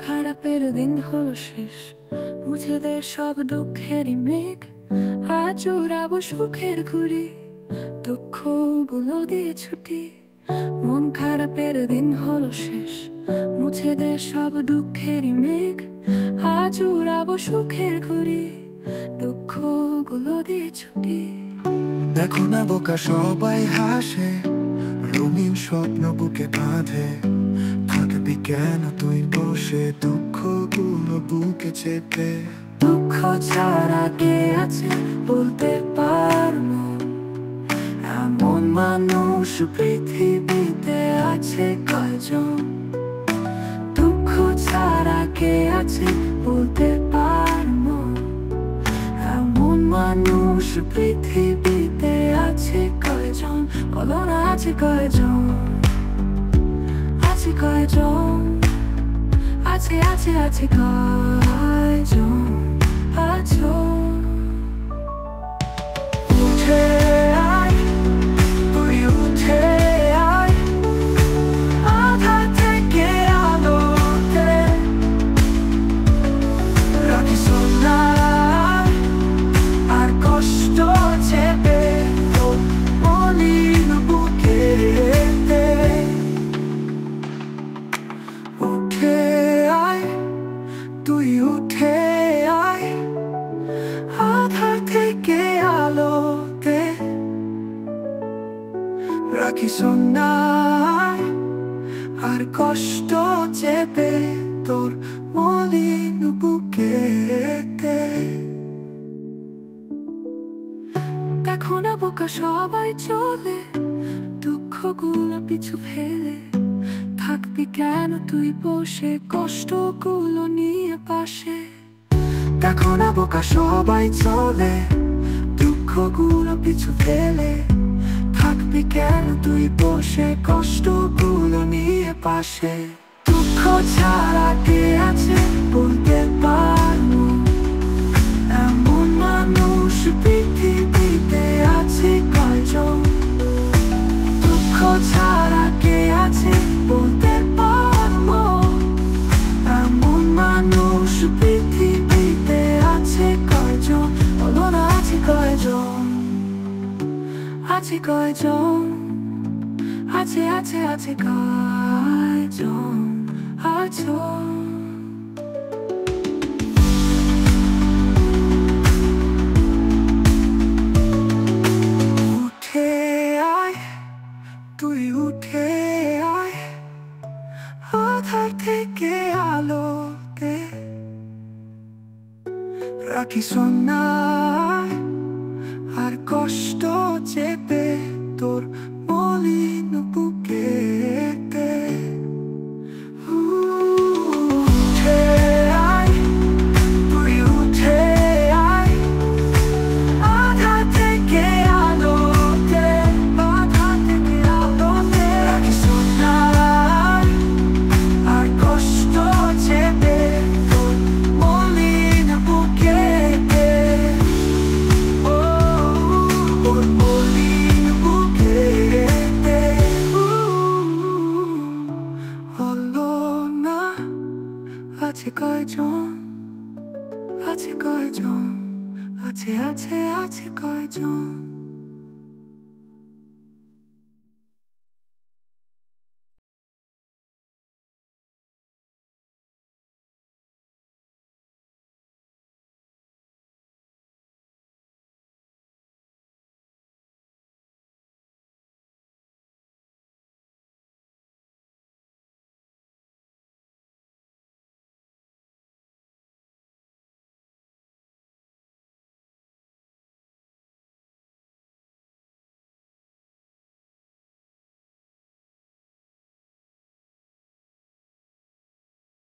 খারাপের দিন হলো শেষ, মুছে দে সব দুঃখেরই মেঘ। আজ উড়াবো সুখের ঘুড়ি, দুঃখগুলো দিয়ে ছুটি। মন খারাপের দিন হলো শেষ, মুছে দে সব দুঃখেরই মেঘ। আজ উড়াবো সুখের ঘুড়ি, দুঃখগুলো দিয়ে ছুটি। দেখো না বোকা সবাই হাসে, রঙিন স্বপ্ন বুকে বাঁধে। থাকবি কেন তুই বসে দুঃখগুলো বুকে চেপে? দুঃখ ছাড়া কে আছে বলতে পারবো? এমন মানুষ পৃথিবীতে আছে কয়জন? দুঃখ ছাড়া কে আছে বলতে পারবো? এমন মানুষ পৃথিবীতে আছে কয়জন? বলো না আছে কয়জন? আছে কয়জন? আছে আছে আছে কয়জন? আছো উঠে আয়, তুই উঠে আয়, আধার থেকে আলোতে। রাখিস না আর কষ্ট চেপে তোর মলিন বুকেতে। উঠে আয়, তুই উঠে আয়, আধার থেকে আলোতে। রাখিস না আর কষ্ট চেপে তোর মলিন বুকেতে। দেখো না বোকা সবাই চলে, দুঃখগুলো পিছু ফেলে। থাকবি কেন তুই বসে কষ্টগুলো নিয়ে পাশে? দেখো না বোকা সবাই চলে, দুঃখগুলো পিছু ফেলে। থাকবি কেন তুই বসে কষ্টগুলো নিয়ে পাশে? দুঃখ ছাড়া কে আছে বলতে পারবো? এমন মানুষ পৃথিবীতে আছে কয়জন? দুঃখ ছাড়া কে আছে বলতে পারবো? এমন মানুষ পৃথিবীতে আছে কয়জন? বলো না আছে কয়জন? আছে কয়জন? আছে আছে আছে কয়জন? আছো উঠে আয়, তুই উঠে আয়, আধার থেকে আলোতে। রাখিস না আর কষ্ট চেপে তোর মলিন বুকেতে। উঠে আয়, তুই উঠে আয়, আধার থেকে আলোতে। আধার থেকে আলোতে। রাখিস না আর কষ্ট চেপে তোর মলিন বুকেতে। ওর মলিন বুকেতে। হলো না আছে কয়জন? আছে কয়জন? আছে আছে আছে কয়জন?